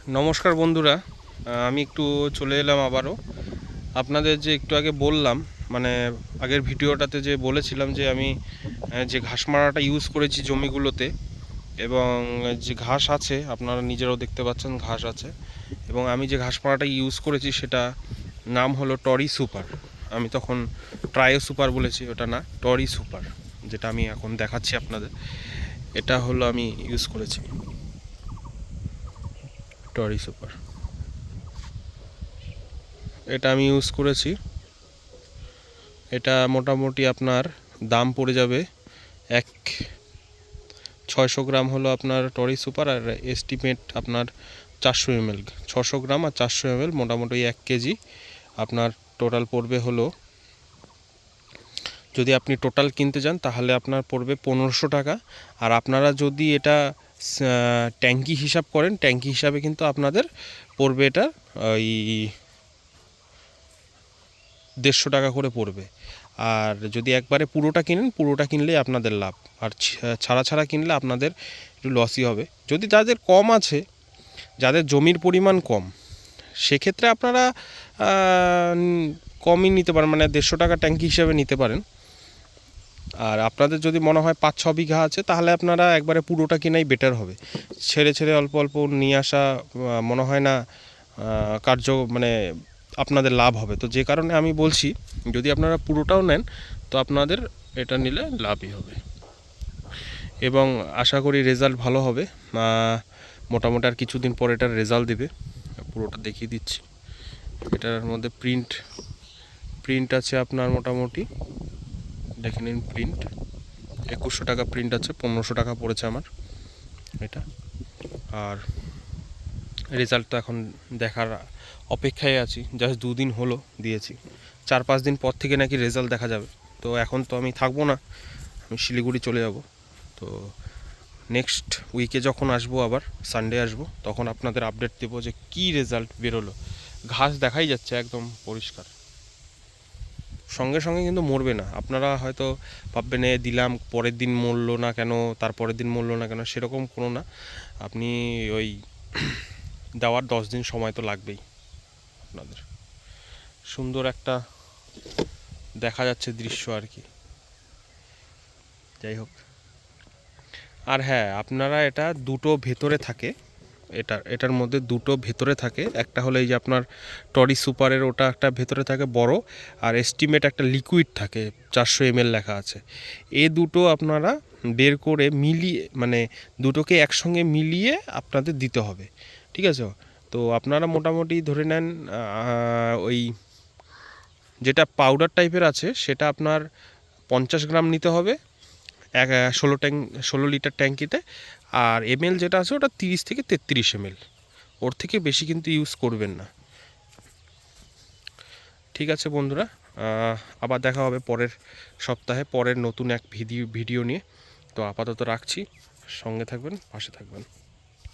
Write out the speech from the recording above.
নমস্কার বন্ধুরা, আমি একটু চলে এলাম আবারও। আপনাদের যে একটু আগে বললাম, মানে আগের ভিডিওটাতে যে বলেছিলাম যে আমি যে ঘাস মারাটা ইউজ করেছি জমিগুলোতে, এবং যে ঘাস আছে আপনারা নিজেরাও দেখতে পাচ্ছেন ঘাস আছে, এবং আমি যে ঘাস মারাটা ইউজ করেছি সেটা নাম হলো টরি সুপার। আমি তখন ট্রায়ো সুপার বলেছি, ওটা না, টরি সুপার, যেটা আমি এখন দেখাচ্ছি আপনাদের। এটা হলো আমি ইউজ করেছি টরি সুপার, এটা আমি ইউজ করেছি। এটা মোটামুটি আপনার দাম পড়ে যাবে 600 গ্রাম হলো আপনার টরি সুপার, আর এস্টিমেট আপনার 400 ml, 600 গ্রাম আর 400 ml, মোটামুটি 1 কেজি আপনার টোটাল পড়বে হলো। যদি আপনি টোটাল কিনতে যান তাহলে আপনার পড়বে 1500 টাকা। আর আপনারা যদি এটা ট্যাঙ্কি হিসাব করেন, ট্যাঙ্কি হিসাবে কিন্তু আপনাদের পড়বে এটা ওই 150 টাকা করে পড়বে। আর যদি একবারে পুরোটা কিনেন, পুরোটা কিনলেই আপনাদের লাভ, আর ছাড়া ছাড়া কিনলে আপনাদের একটু লসই হবে। যদি যাদের কম আছে, যাদের জমির পরিমাণ কম, সেক্ষেত্রে আপনারা কমই নিতে পারেন, মানে 150 টাকা ট্যাঙ্কি হিসাবে নিতে পারেন। আর আপনাদের যদি মনে হয় 5-6 বিঘা আছে, তাহলে আপনারা একবারে পুরোটা কেনাই বেটার হবে। ছেড়ে ছেড়ে অল্প অল্প নিয়ে আসা মনে হয় না মানে আপনাদের লাভ হবে। তো যে কারণে আমি বলছি, যদি আপনারা পুরোটাও নেন তো আপনাদের এটা নিলে লাভই হবে, এবং আশা করি রেজাল্ট ভালো হবে। মোটামুটি আর কিছুদিন পর এটার রেজাল্ট দেবে। পুরোটা দেখিয়ে দিচ্ছি। এটার মধ্যে প্রিন্ট আছে আপনার, মোটামুটি দেখে নিন প্রিন্ট। 2100 টাকা প্রিন্ট আছে, 1500 টাকা পড়েছে আমার এটা। আর রেজাল্ট তো এখন দেখার অপেক্ষায় আছি। জাস্ট 2 দিন হলো দিয়েছি, 4-5 দিন পর থেকে নাকি রেজাল্ট দেখা যাবে। তো এখন তো আমি থাকবো না, আমি শিলিগুড়ি চলে যাব। তো নেক্সট উইকে যখন আসবো, আবার সানডে আসবো, তখন আপনাদের আপডেট দেবো যে কী রেজাল্ট বেরোলো। ঘাস দেখাই যাচ্ছে একদম পরিষ্কার, সঙ্গে সঙ্গে কিন্তু মরবে না। আপনারা হয়তো ভাববেন দিলাম পরের দিন মরলো না কেন, তারপরের দিন মরলো না কেন, সেরকম কোনো না। আপনি ওই দেওয়ার 10 দিন সময় তো লাগবেই আপনাদের। সুন্দর একটা দেখা যাচ্ছে দৃশ্য আর কি। যাই হোক, আর হ্যাঁ, আপনারা এটা দুটো ভেতরে থাকে, এটার মধ্যে দুটো ভেতরে থাকে। একটা হলো এই যে আপনার টরি সুপারের, ওটা একটা ভেতরে থাকে বড়, আর এস্টিমেট একটা লিকুইড থাকে 400 ml লেখা আছে। এই দুটো আপনারা বের করে মিলিয়ে, মানে দুটোকে একসঙ্গে মিলিয়ে আপনাদের দিতে হবে, ঠিক আছে? তো আপনারা মোটামুটি ধরে নেন ওই যেটা পাউডার টাইপের আছে সেটা আপনার 50 গ্রাম নিতে হবে 16 লিটার ট্যাঙ্কিতে। আর এমএল যেটা আছে ওটা 30 থেকে 33 ml, ওর থেকে বেশি কিন্তু ইউজ করবেন না। ঠিক আছে বন্ধুরা, আবার দেখা হবে পরের সপ্তাহে পরের নতুন এক ভিডিও নিয়ে। তো আপাতত রাখছি, সঙ্গে থাকবেন, পাশে থাকবেন।